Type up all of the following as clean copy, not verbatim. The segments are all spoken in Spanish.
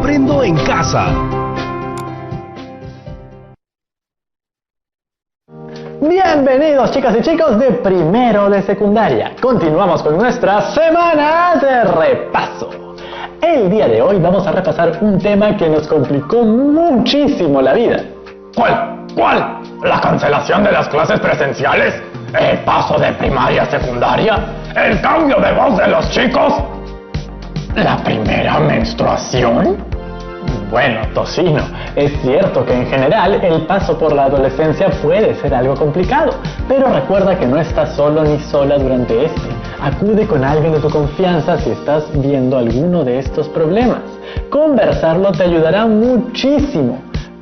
Aprendo en Casa. Bienvenidos chicas y chicos de primero de secundaria. Continuamos con nuestra semana de repaso. El día de hoy vamos a repasar un tema que nos complicó muchísimo la vida. ¿Cuál? ¿La cancelación de las clases presenciales? ¿El paso de primaria a secundaria? ¿El cambio de voz de los chicos? ¿La primera menstruación? Bueno, Tocino, es cierto que en general el paso por la adolescencia puede ser algo complicado, pero recuerda que no estás solo ni sola durante este. Acude con alguien de tu confianza si estás viendo alguno de estos problemas. Conversarlo te ayudará muchísimo,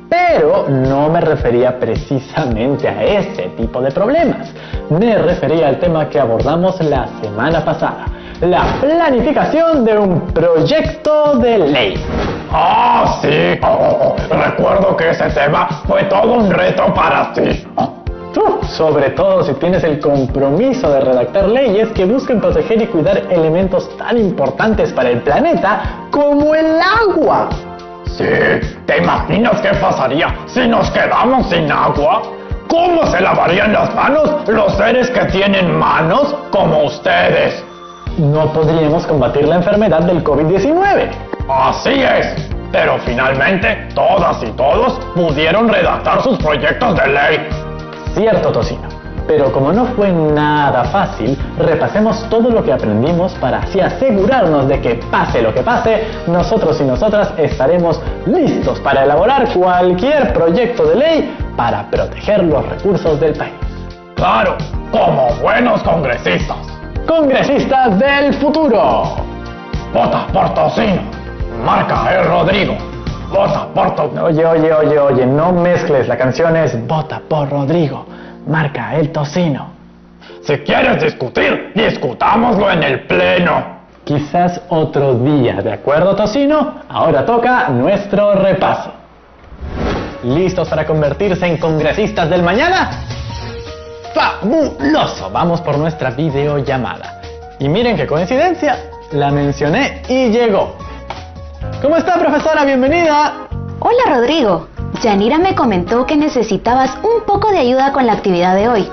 pero no me refería precisamente a ese tipo de problemas. Me refería al tema que abordamos la semana pasada. La planificación de un proyecto de ley. ¡Ah, sí! Recuerdo que ese tema fue todo un reto para ti. Sobre todo si tienes el compromiso de redactar leyes que busquen proteger y cuidar elementos tan importantes para el planeta como el agua. Sí, ¿te imaginas qué pasaría si nos quedamos sin agua? ¿Cómo se lavarían las manos los seres que tienen manos como ustedes? No podríamos combatir la enfermedad del COVID-19. Así es, pero finalmente todas y todos pudieron redactar sus proyectos de ley. Cierto, Tocino, pero como no fue nada fácil, repasemos todo lo que aprendimos para así asegurarnos de que pase lo que pase, nosotros y nosotras estaremos listos para elaborar cualquier proyecto de ley para proteger los recursos del país. Claro, como buenos congresistas. ¡Congresistas del futuro! Vota por Tocino. Marca el Rodrigo. Vota por Tocino. Oye, no mezcles. La canción es Vota por Rodrigo. Marca el Tocino. Si quieres discutir, discutámoslo en el pleno. Quizás otro día, ¿de acuerdo, Tocino? Ahora toca nuestro repaso. ¿Listos para convertirse en congresistas del mañana? ¡Fabuloso! Vamos por nuestra videollamada. Y miren qué coincidencia, la mencioné y llegó. ¿Cómo está, profesora? Bienvenida. Hola, Rodrigo. Yanira me comentó que necesitabas un poco de ayuda con la actividad de hoy.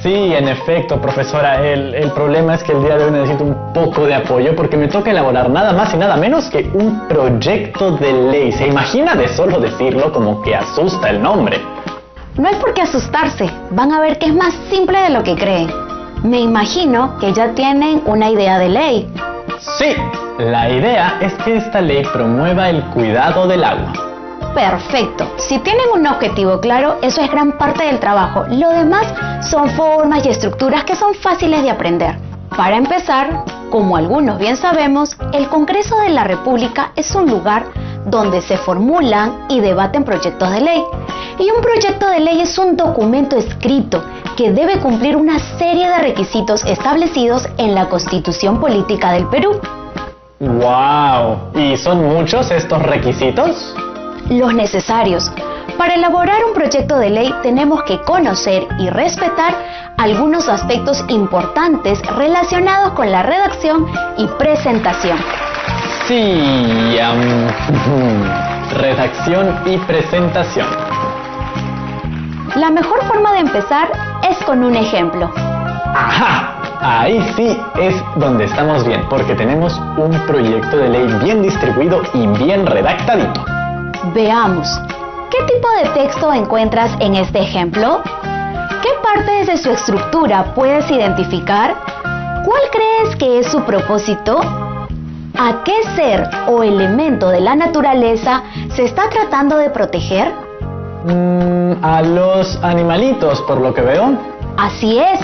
Sí, en efecto, profesora. El problema es que el día de hoy necesito un poco de apoyo porque me toca elaborar nada más y nada menos que un proyecto de ley. ¿Se imagina? De solo decirlo como que asusta el nombre. No hay por qué asustarse. Van a ver que es más simple de lo que creen. Me imagino que ya tienen una idea de ley. Sí, la idea es que esta ley promueva el cuidado del agua. Perfecto. Si tienen un objetivo claro, eso es gran parte del trabajo. Lo demás son formas y estructuras que son fáciles de aprender. Para empezar, como algunos bien sabemos, el Congreso de la República es un lugar donde se formulan y debaten proyectos de ley. Y un proyecto de ley es un documento escrito que debe cumplir una serie de requisitos establecidos en la Constitución Política del Perú. ¡Wow! ¿Y son muchos estos requisitos? Los necesarios. Para elaborar un proyecto de ley tenemos que conocer y respetar algunos aspectos importantes relacionados con la redacción y presentación. Sí, redacción y presentación. La mejor forma de empezar es con un ejemplo. ¡Ajá! Ahí sí es donde estamos bien, porque tenemos un proyecto de ley bien distribuido y bien redactadito. Veamos, ¿qué tipo de texto encuentras en este ejemplo? ¿Qué partes de su estructura puedes identificar? ¿Cuál crees que es su propósito? ¿A qué ser o elemento de la naturaleza se está tratando de proteger? A los animalitos, por lo que veo. Así es.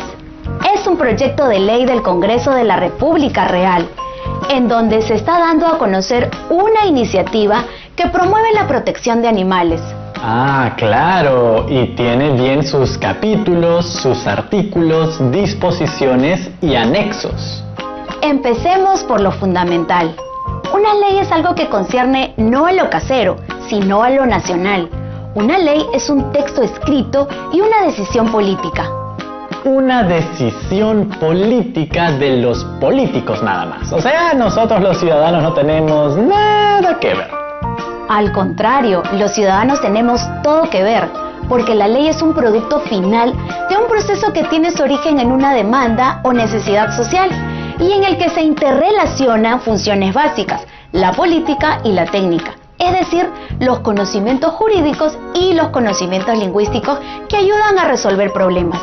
Es un proyecto de ley del Congreso de la República Real, en donde se está dando a conocer una iniciativa que promueve la protección de animales. Ah, claro, y tiene bien sus capítulos, sus artículos, disposiciones y anexos. Empecemos por lo fundamental. Una ley es algo que concierne no a lo casero, sino a lo nacional. Una ley es un texto escrito y una decisión política. Una decisión política de los políticos nada más. O sea, nosotros los ciudadanos no tenemos nada que ver. Al contrario, los ciudadanos tenemos todo que ver, porque la ley es un producto final de un proceso que tiene su origen en una demanda o necesidad social y en el que se interrelacionan funciones básicas, la política y la técnica, es decir, los conocimientos jurídicos y los conocimientos lingüísticos que ayudan a resolver problemas.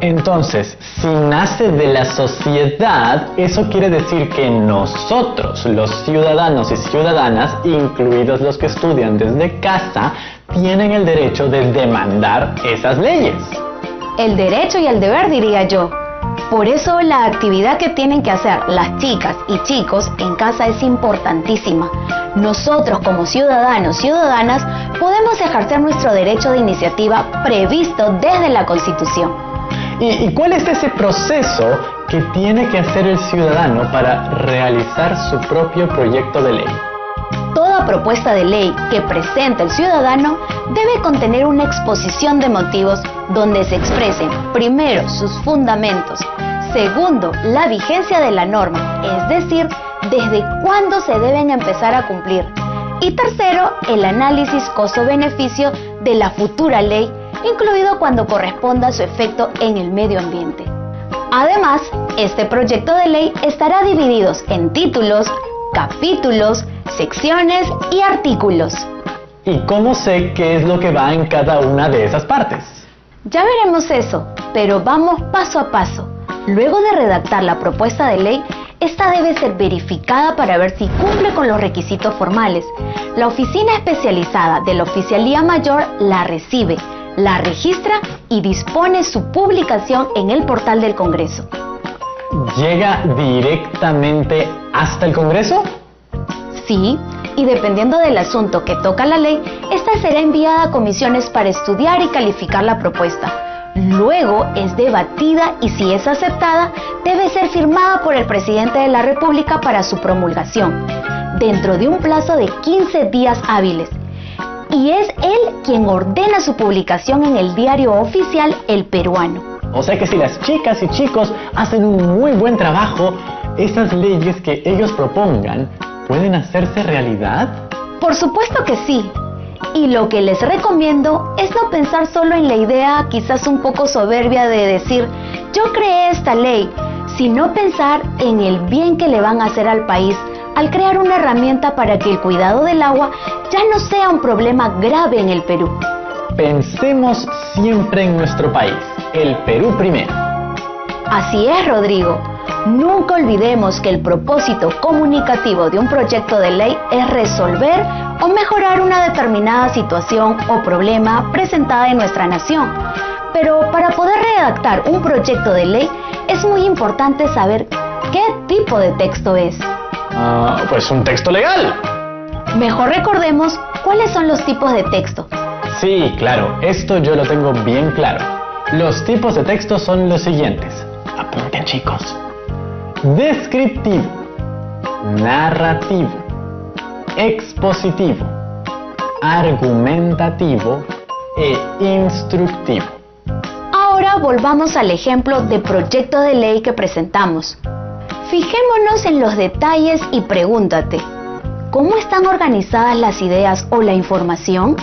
Entonces, si nace de la sociedad, eso quiere decir que nosotros, los ciudadanos y ciudadanas, incluidos los que estudian desde casa, tienen el derecho de demandar esas leyes. El derecho y el deber, diría yo. Por eso la actividad que tienen que hacer las chicas y chicos en casa es importantísima. Nosotros como ciudadanos y ciudadanas podemos ejercer nuestro derecho de iniciativa previsto desde la Constitución. ¿Y cuál es ese proceso que tiene que hacer el ciudadano para realizar su propio proyecto de ley? Toda propuesta de ley que presente el ciudadano debe contener una exposición de motivos donde se expresen, primero, sus fundamentos, segundo, la vigencia de la norma, es decir, desde cuándo se deben empezar a cumplir, y tercero, el análisis costo-beneficio de la futura ley, incluido cuando corresponda a su efecto en el medio ambiente. Además, este proyecto de ley estará dividido en títulos, capítulos, secciones y artículos. ¿Y cómo sé qué es lo que va en cada una de esas partes? Ya veremos eso, pero vamos paso a paso. Luego de redactar la propuesta de ley, esta debe ser verificada para ver si cumple con los requisitos formales. La oficina especializada de la Oficialía Mayor la recibe, la registra y dispone su publicación en el portal del Congreso. ¿Llega directamente hasta el Congreso? Sí, y dependiendo del asunto que toca la ley, esta será enviada a comisiones para estudiar y calificar la propuesta. Luego es debatida y si es aceptada, debe ser firmada por el presidente de la República para su promulgación, dentro de un plazo de 15 días hábiles. Y es él quien ordena su publicación en el diario oficial El Peruano. O sea que si las chicas y chicos hacen un muy buen trabajo, esas leyes que ellos propongan, ¿pueden hacerse realidad? Por supuesto que sí. Y lo que les recomiendo es no pensar solo en la idea quizás un poco soberbia de decir, yo creé esta ley, sino pensar en el bien que le van a hacer al país al crear una herramienta para que el cuidado del agua ya no sea un problema grave en el Perú. Pensemos siempre en nuestro país, el Perú primero. Así es, Rodrigo. Nunca olvidemos que el propósito comunicativo de un proyecto de ley es resolver o mejorar una determinada situación o problema presentada en nuestra nación. Pero para poder redactar un proyecto de ley es muy importante saber qué tipo de texto es. Pues un texto legal. Mejor recordemos cuáles son los tipos de texto. Sí, claro, esto yo lo tengo bien claro. Los tipos de texto son los siguientes. Apunten, chicos. Descriptivo, narrativo, expositivo, argumentativo e instructivo. Ahora volvamos al ejemplo de proyecto de ley que presentamos. Fijémonos en los detalles y pregúntate, ¿cómo están organizadas las ideas o la información?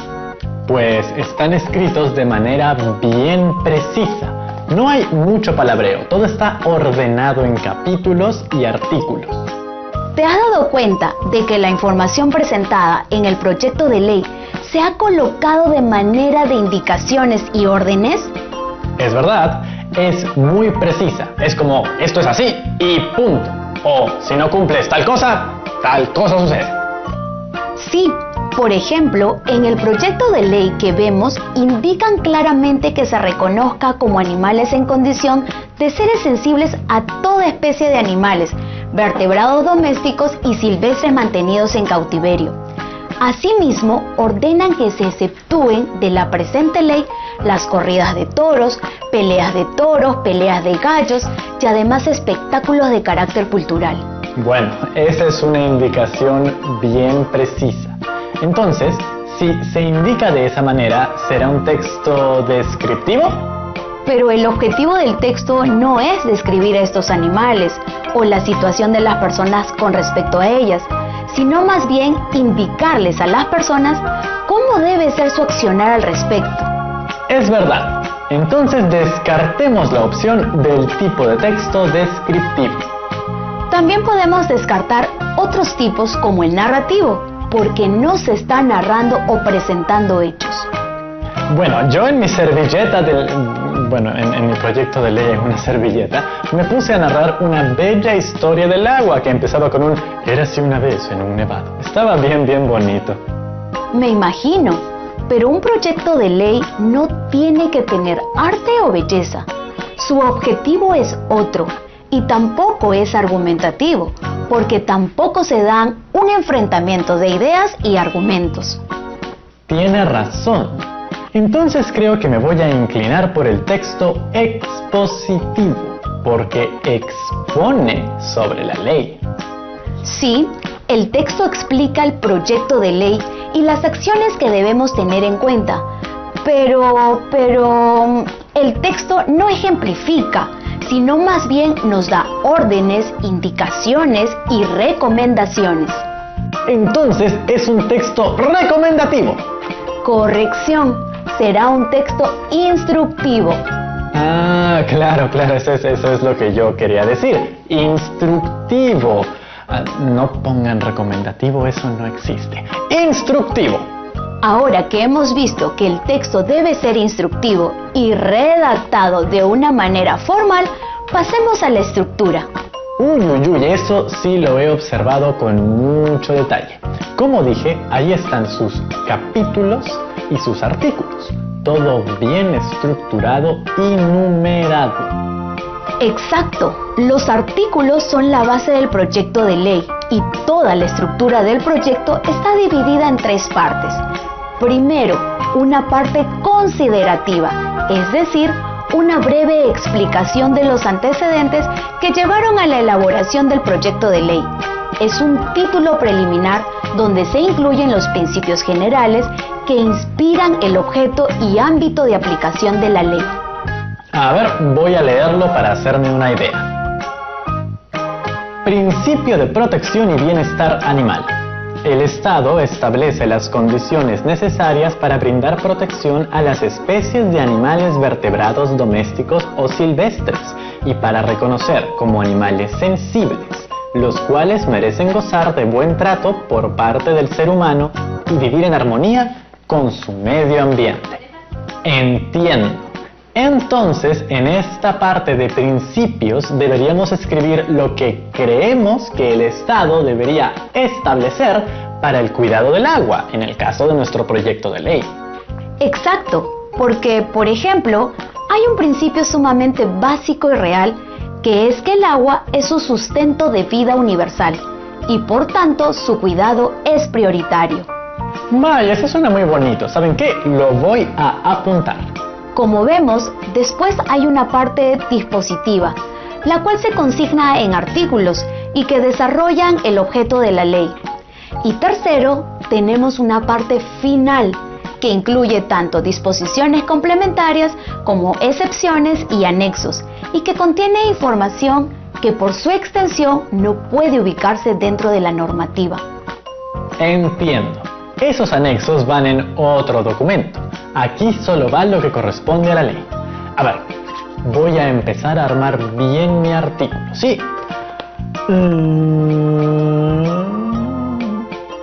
Pues están escritos de manera bien precisa. No hay mucho palabreo, todo está ordenado en capítulos y artículos. ¿Te has dado cuenta de que la información presentada en el proyecto de ley se ha colocado de manera de indicaciones y órdenes? Es verdad, es muy precisa. Es como, esto es así y punto. O, si no cumples tal cosa sucede. Sí. Por ejemplo, en el proyecto de ley que vemos, indican claramente que se reconozca como animales en condición de seres sensibles a toda especie de animales, vertebrados domésticos y silvestres mantenidos en cautiverio. Asimismo, ordenan que se exceptúen de la presente ley las corridas de toros, peleas de gallos y además espectáculos de carácter cultural. Bueno, esa es una indicación bien precisa. Entonces, si se indica de esa manera, ¿será un texto descriptivo? Pero el objetivo del texto no es describir a estos animales o la situación de las personas con respecto a ellas, sino más bien indicarles a las personas cómo debe ser su accionar al respecto. Es verdad. Entonces descartemos la opción del tipo de texto descriptivo. También podemos descartar otros tipos como el narrativo, porque no se está narrando o presentando hechos. Bueno, yo en mi servilleta en mi proyecto de ley en una servilleta, me puse a narrar una bella historia del agua que empezaba con un érase una vez en un nevado. Estaba bien bonito. Me imagino, pero un proyecto de ley no tiene que tener arte o belleza. Su objetivo es otro y tampoco es argumentativo, porque tampoco se dan un enfrentamiento de ideas y argumentos. Tiene razón. Entonces creo que me voy a inclinar por el texto expositivo, porque expone sobre la ley. Sí, el texto explica el proyecto de ley y las acciones que debemos tener en cuenta, pero el texto no ejemplifica, sino más bien nos da órdenes, indicaciones y recomendaciones. Entonces es un texto recomendativo. Corrección, será un texto instructivo. Ah, claro, eso es lo que yo quería decir. Instructivo. No pongan recomendativo, eso no existe. Instructivo. Ahora que hemos visto que el texto debe ser instructivo y redactado de una manera formal, pasemos a la estructura. Uy, eso sí lo he observado con mucho detalle. Como dije, ahí están sus capítulos y sus artículos. Todo bien estructurado y numerado. Exacto. Los artículos son la base del proyecto de ley y toda la estructura del proyecto está dividida en 3 partes. Primero, una parte considerativa, es decir, una breve explicación de los antecedentes que llevaron a la elaboración del proyecto de ley. Es un título preliminar donde se incluyen los principios generales que inspiran el objeto y ámbito de aplicación de la ley. A ver, voy a leerlo para hacerme una idea. Principio de protección y bienestar animal. El Estado establece las condiciones necesarias para brindar protección a las especies de animales vertebrados domésticos o silvestres y para reconocer como animales sensibles, los cuales merecen gozar de buen trato por parte del ser humano y vivir en armonía con su medio ambiente. Entiendo. Entonces, en esta parte de principios deberíamos escribir lo que creemos que el Estado debería establecer para el cuidado del agua, en el caso de nuestro proyecto de ley. Exacto, porque, por ejemplo, hay un principio sumamente básico y real, que es que el agua es su sustento de vida universal, y por tanto su cuidado es prioritario. Vaya, eso suena muy bonito. ¿Saben qué? Lo voy a apuntar. Como vemos, después hay una parte dispositiva, la cual se consigna en artículos y que desarrollan el objeto de la ley. Y tercero, tenemos una parte final, que incluye tanto disposiciones complementarias como excepciones y anexos, y que contiene información que por su extensión no puede ubicarse dentro de la normativa. Entiendo. Esos anexos van en otro documento. Aquí solo va lo que corresponde a la ley. A ver, voy a empezar a armar bien mi artículo. Sí.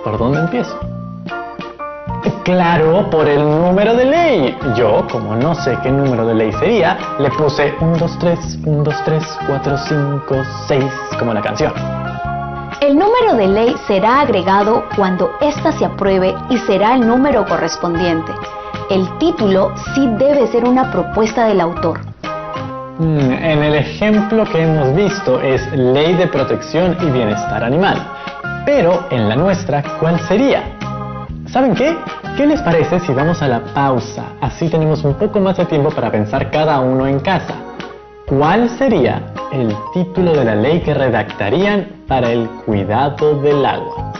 ¿Por dónde empiezo? Claro, por el número de ley. Yo, como no sé qué número de ley sería, le puse 1, 2, 3, 1, 2, 3, 4, 5, 6, como la canción. El número de ley será agregado cuando ésta se apruebe y será el número correspondiente. El título sí debe ser una propuesta del autor. En el ejemplo que hemos visto es Ley de Protección y Bienestar Animal. Pero en la nuestra, ¿cuál sería? ¿Saben qué? ¿Qué les parece si vamos a la pausa? Así tenemos un poco más de tiempo para pensar cada uno en casa. ¿Cuál sería el título de la ley que redactarían para el cuidado del agua?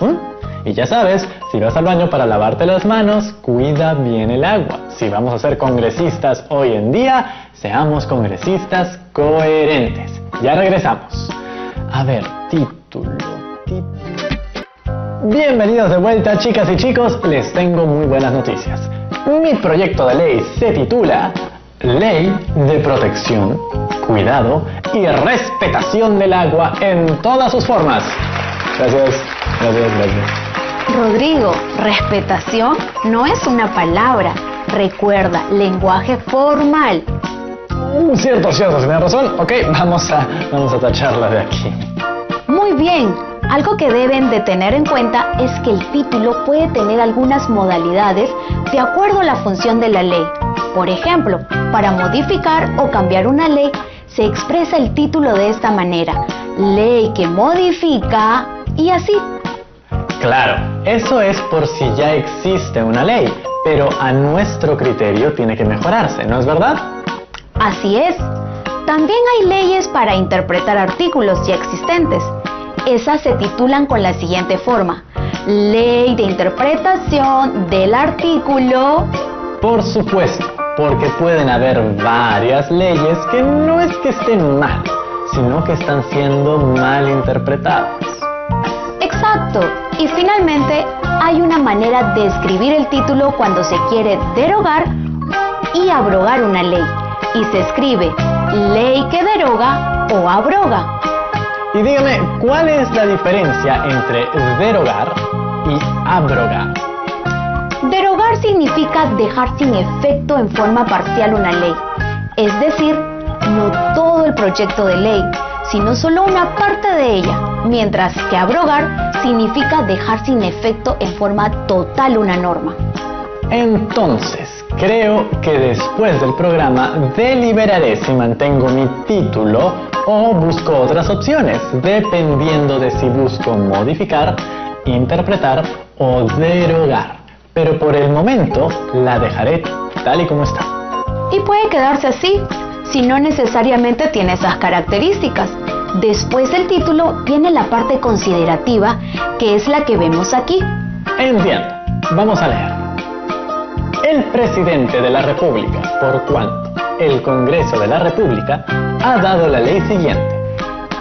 Y ya sabes, si vas al baño para lavarte las manos, cuida bien el agua. Si vamos a ser congresistas hoy en día, seamos congresistas coherentes. Ya regresamos. A ver, título. Bienvenidos de vuelta, chicas y chicos. Les tengo muy buenas noticias. Mi proyecto de ley se titula Ley de Protección, Cuidado y Respetación del Agua en todas sus formas. Gracias. Rodrigo, respetación no es una palabra. Recuerda, lenguaje formal. Cierto, tiene razón. Ok, vamos a tacharla de aquí. Muy bien. Algo que deben de tener en cuenta es que el título puede tener algunas modalidades de acuerdo a la función de la ley. Por ejemplo, para modificar o cambiar una ley, se expresa el título de esta manera: ley que modifica, y así. Claro, eso es por si ya existe una ley, pero a nuestro criterio tiene que mejorarse, ¿no es verdad? Así es. También hay leyes para interpretar artículos ya existentes. Esas se titulan con la siguiente forma: Ley de interpretación del artículo. Por supuesto, porque pueden haber varias leyes que no es que estén mal, sino que están siendo mal interpretadas. Exacto. Y finalmente, hay una manera de escribir el título cuando se quiere derogar y abrogar una ley. Y se escribe ley que deroga o abroga. Y dígame, ¿cuál es la diferencia entre derogar y abrogar? Derogar significa dejar sin efecto en forma parcial una ley. Es decir, no todo el proyecto de ley, sino solo una parte de ella. Mientras que abrogar significa dejar sin efecto en forma total una norma. Entonces, creo que después del programa deliberaré si mantengo mi título o busco otras opciones, dependiendo de si busco modificar, interpretar o derogar. Pero por el momento la dejaré tal y como está. Y puede quedarse así, si no necesariamente tiene esas características. Después del título viene la parte considerativa, que es la que vemos aquí. Entiendo. Vamos a leer. El presidente de la República, por cuanto el Congreso de la República ha dado la ley siguiente.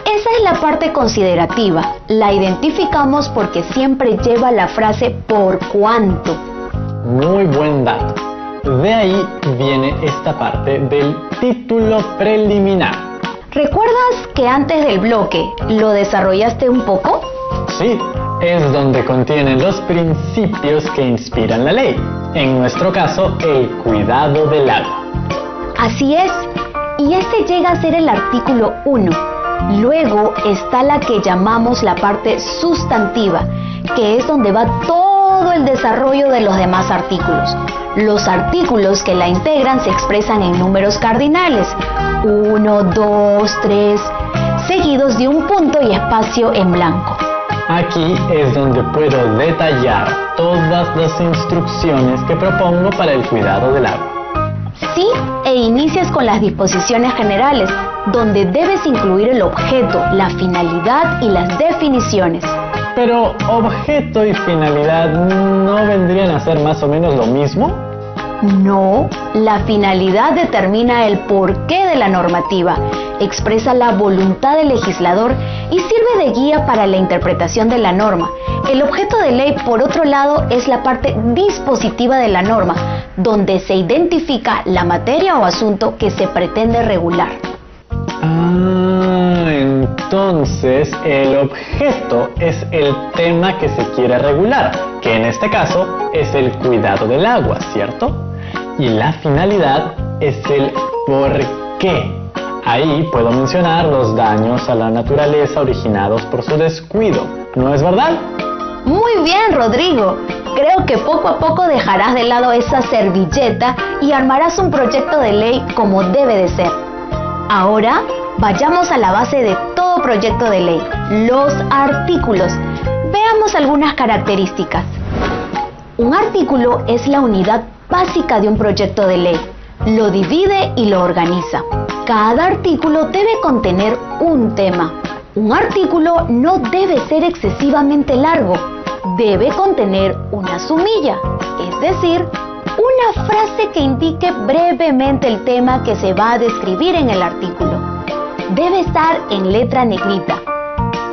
Esa es la parte considerativa. La identificamos porque siempre lleva la frase por cuanto. Muy buen dato. De ahí viene esta parte del título preliminar. ¿Recuerdas que antes del bloque lo desarrollaste un poco? Sí, es donde contienen los principios que inspiran la ley. En nuestro caso, el cuidado del agua. Así es, y este llega a ser el artículo 1. Luego está la que llamamos la parte sustantiva, que es donde va todo el desarrollo de los demás artículos. Los artículos que la integran se expresan en números cardinales: 1, 2, 3, seguidos de un punto y espacio en blanco. Aquí es donde puedo detallar todas las instrucciones que propongo para el cuidado del agua. Sí, e inicias con las disposiciones generales, donde debes incluir el objeto, la finalidad y las definiciones. Pero objeto y finalidad ¿no vendrían a ser más o menos lo mismo? No, la finalidad determina el porqué de la normativa, expresa la voluntad del legislador y sirve de guía para la interpretación de la norma. El objeto de ley, por otro lado, es la parte dispositiva de la norma, donde se identifica la materia o asunto que se pretende regular. Entonces el objeto es el tema que se quiere regular, que en este caso es el cuidado del agua, ¿cierto? Y la finalidad es el por qué. Ahí puedo mencionar los daños a la naturaleza originados por su descuido, ¿no es verdad? Muy bien, Rodrigo. Creo que poco a poco dejarás de lado esa servilleta y armarás un proyecto de ley como debe de ser. Ahora, vayamos a la base de todo proyecto de ley, los artículos. Veamos algunas características. Un artículo es la unidad básica de un proyecto de ley. Lo divide y lo organiza. Cada artículo debe contener un tema. Un artículo no debe ser excesivamente largo. Debe contener una sumilla, es decir, una frase que indique brevemente el tema que se va a describir en el artículo. Debe estar en letra negrita.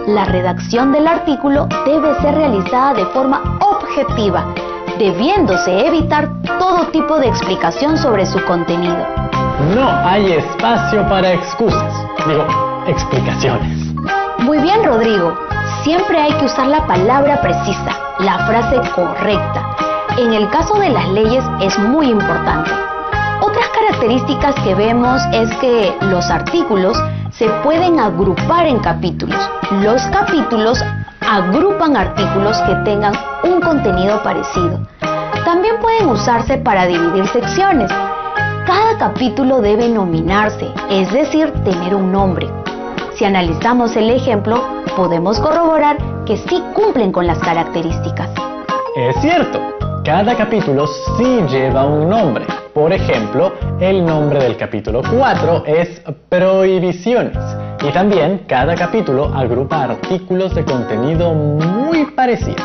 La redacción del artículo debe ser realizada de forma objetiva, debiéndose evitar todo tipo de explicación sobre su contenido. No hay espacio para excusas, explicaciones. Muy bien, Rodrigo. Siempre hay que usar la palabra precisa, la frase correcta. En el caso de las leyes es muy importante. Otras características que vemos es que los artículos se pueden agrupar en capítulos. Los capítulos agrupan artículos que tengan un contenido parecido. También pueden usarse para dividir secciones. Cada capítulo debe nominarse, es decir, tener un nombre. Si analizamos el ejemplo, podemos corroborar que sí cumplen con las características. Es cierto, cada capítulo sí lleva un nombre. Por ejemplo, el nombre del capítulo 4 es Prohibiciones. Y también cada capítulo agrupa artículos de contenido muy parecido.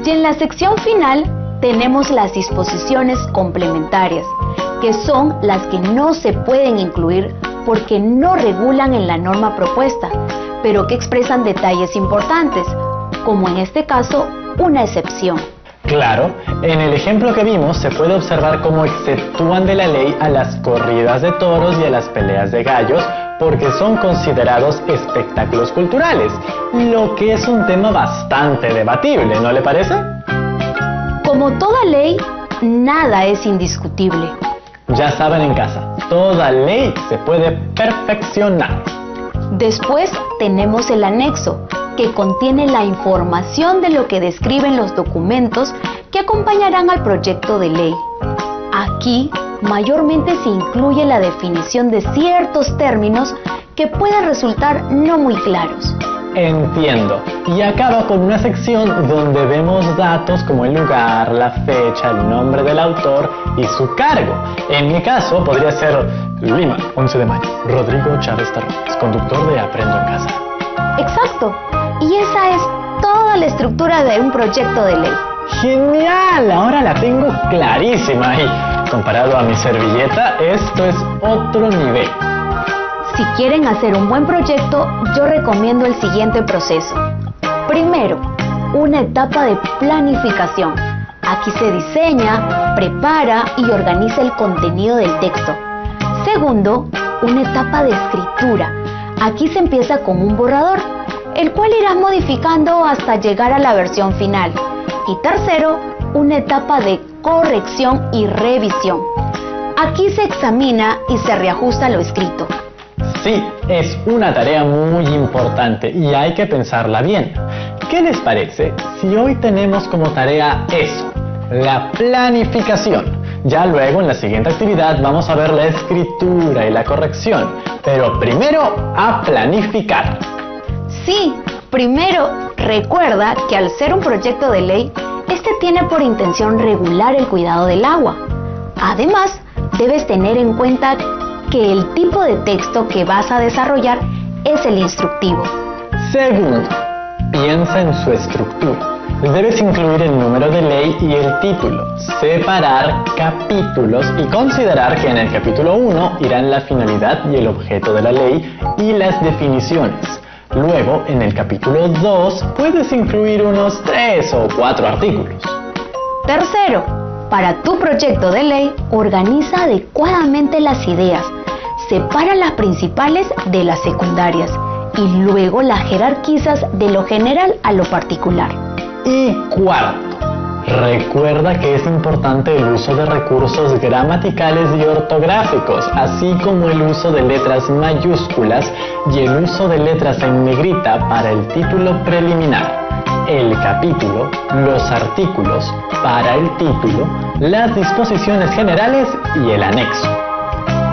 Y en la sección final tenemos las disposiciones complementarias, que son las que no se pueden incluir porque no regulan en la norma propuesta, pero que expresan detalles importantes, como en este caso, una excepción. Claro, en el ejemplo que vimos se puede observar cómo exceptúan de la ley a las corridas de toros y a las peleas de gallos porque son considerados espectáculos culturales, lo que es un tema bastante debatible, ¿no le parece? Como toda ley, nada es indiscutible. Ya saben en casa, toda ley se puede perfeccionar. Después tenemos el anexo, que contiene la información de lo que describen los documentos que acompañarán al proyecto de ley. Aquí, mayormente se incluye la definición de ciertos términos que pueden resultar no muy claros. Entiendo. Y acaba con una sección donde vemos datos como el lugar, la fecha, el nombre del autor y su cargo. En mi caso podría ser Lima, 11 de mayo, Rodrigo Chávez Terrones, conductor de Aprendo en Casa. Exacto. Y esa es toda la estructura de un proyecto de ley. ¡Genial! Ahora la tengo clarísima y comparado a mi servilleta, esto es otro nivel. Si quieren hacer un buen proyecto, yo recomiendo el siguiente proceso. Primero, una etapa de planificación. Aquí se diseña, prepara y organiza el contenido del texto. Segundo, una etapa de escritura. Aquí se empieza con un borrador, el cual irás modificando hasta llegar a la versión final. Y tercero, una etapa de corrección y revisión. Aquí se examina y se reajusta lo escrito. Sí, es una tarea muy importante y hay que pensarla bien. ¿Qué les parece si hoy tenemos como tarea eso, la planificación? Ya luego en la siguiente actividad vamos a ver la escritura y la corrección, pero primero a planificar. Sí, primero recuerda que al ser un proyecto de ley, este tiene por intención regular el cuidado del agua. Además, debes tener en cuenta que el tipo de texto que vas a desarrollar es el instructivo. Segundo, piensa en su estructura. Debes incluir el número de ley y el título, separar capítulos y considerar que en el capítulo 1 irán la finalidad y el objeto de la ley y las definiciones. Luego, en el capítulo 2, puedes incluir unos 3 o 4 artículos. Tercero, para tu proyecto de ley, organiza adecuadamente las ideas. Separa las principales de las secundarias y luego las jerarquizas de lo general a lo particular. Y cuarto, recuerda que es importante el uso de recursos gramaticales y ortográficos, así como el uso de letras mayúsculas y el uso de letras en negrita para el título preliminar, el capítulo, los artículos, para el título, las disposiciones generales y el anexo.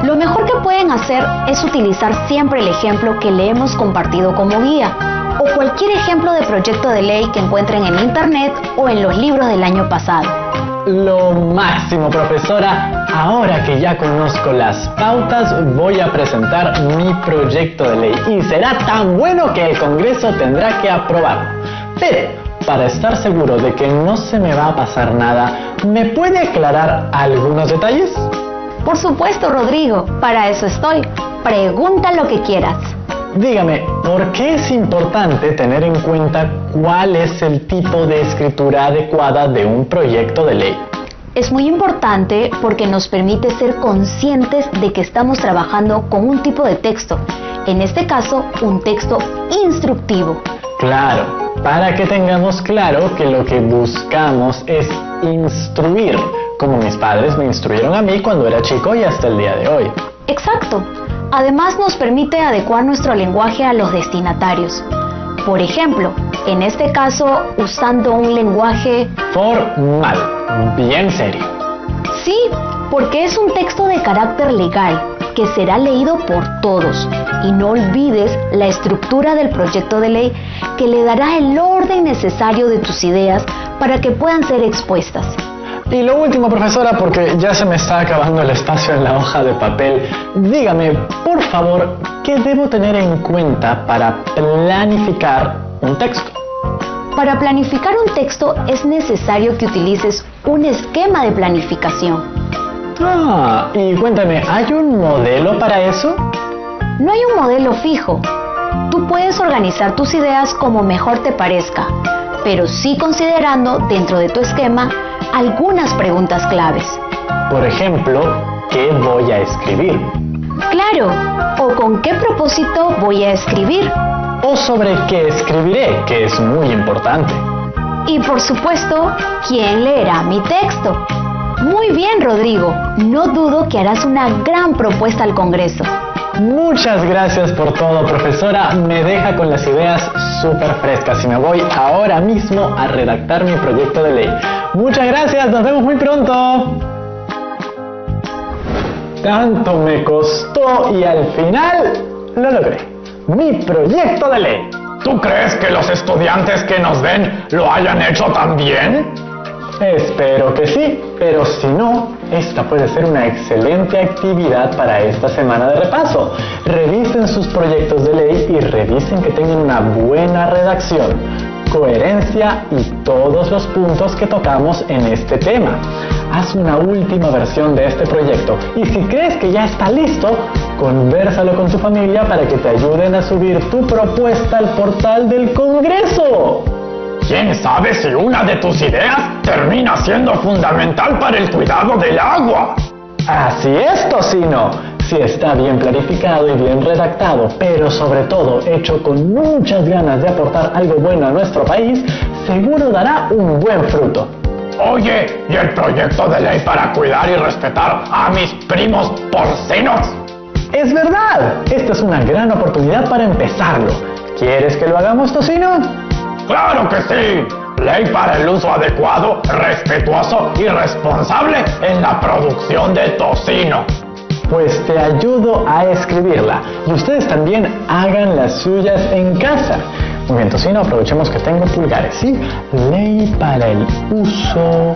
Lo mejor que pueden hacer es utilizar siempre el ejemplo que le hemos compartido como guía, o cualquier ejemplo de proyecto de ley que encuentren en internet o en los libros del año pasado. Lo máximo, profesora. Ahora que ya conozco las pautas, voy a presentar mi proyecto de ley y será tan bueno que el Congreso tendrá que aprobarlo. Pero, para estar seguro de que no se me va a pasar nada, ¿me puede aclarar algunos detalles? Por supuesto, Rodrigo, para eso estoy. Pregunta lo que quieras. Dígame, ¿por qué es importante tener en cuenta cuál es el tipo de escritura adecuada de un proyecto de ley? Es muy importante porque nos permite ser conscientes de que estamos trabajando con un tipo de texto, en este caso, un texto instructivo. Claro, para que tengamos claro que lo que buscamos es instruir, como mis padres me instruyeron a mí cuando era chico y hasta el día de hoy. Exacto. Además, nos permite adecuar nuestro lenguaje a los destinatarios. Por ejemplo, en este caso, usando un lenguaje Formal, bien serio. Sí, porque es un texto de carácter legal que será leído por todos. Y no olvides la estructura del proyecto de ley que le dará el orden necesario de tus ideas para que puedan ser expuestas. Y lo último, profesora, porque ya se me está acabando el espacio en la hoja de papel. Dígame, por favor, ¿qué debo tener en cuenta para planificar un texto? Para planificar un texto es necesario que utilices un esquema de planificación. Y cuéntame, ¿hay un modelo para eso? No hay un modelo fijo. Tú puedes organizar tus ideas como mejor te parezca, pero sí considerando dentro de tu esquema algunas preguntas claves. Por ejemplo, ¿qué voy a escribir? Claro, o con qué propósito voy a escribir. O sobre qué escribiré, que es muy importante. Y por supuesto, ¿quién leerá mi texto? Muy bien, Rodrigo. No dudo que harás una gran propuesta al Congreso. Muchas gracias por todo, profesora. Me deja con las ideas súper frescas y me voy ahora mismo a redactar mi proyecto de ley. Muchas gracias, nos vemos muy pronto. Tanto me costó y al final lo logré. Mi proyecto de ley. ¿Tú crees que los estudiantes que nos ven lo hayan hecho también? Espero que sí, pero si no, esta puede ser una excelente actividad para esta semana de repaso. Revisen sus proyectos de ley y revisen que tengan una buena redacción, coherencia y todos los puntos que tocamos en este tema. Haz una última versión de este proyecto y si crees que ya está listo, convérsalo con tu familia para que te ayuden a subir tu propuesta al portal del Congreso. ¿Quién sabe si una de tus ideas termina siendo fundamental para el cuidado del agua? Así es, Tocino. Si está bien planificado y bien redactado, pero sobre todo hecho con muchas ganas de aportar algo bueno a nuestro país, seguro dará un buen fruto. Oye, ¿y el proyecto de ley para cuidar y respetar a mis primos porcinos? Es verdad, esta es una gran oportunidad para empezarlo. ¿Quieres que lo hagamos, Tocino? ¡Claro que sí! Ley para el uso adecuado, respetuoso y responsable en la producción de tocino. Pues te ayudo a escribirla y ustedes también hagan las suyas en casa. Muy bien, Tocino, aprovechemos que tengo pulgares, ¿sí? Ley para el uso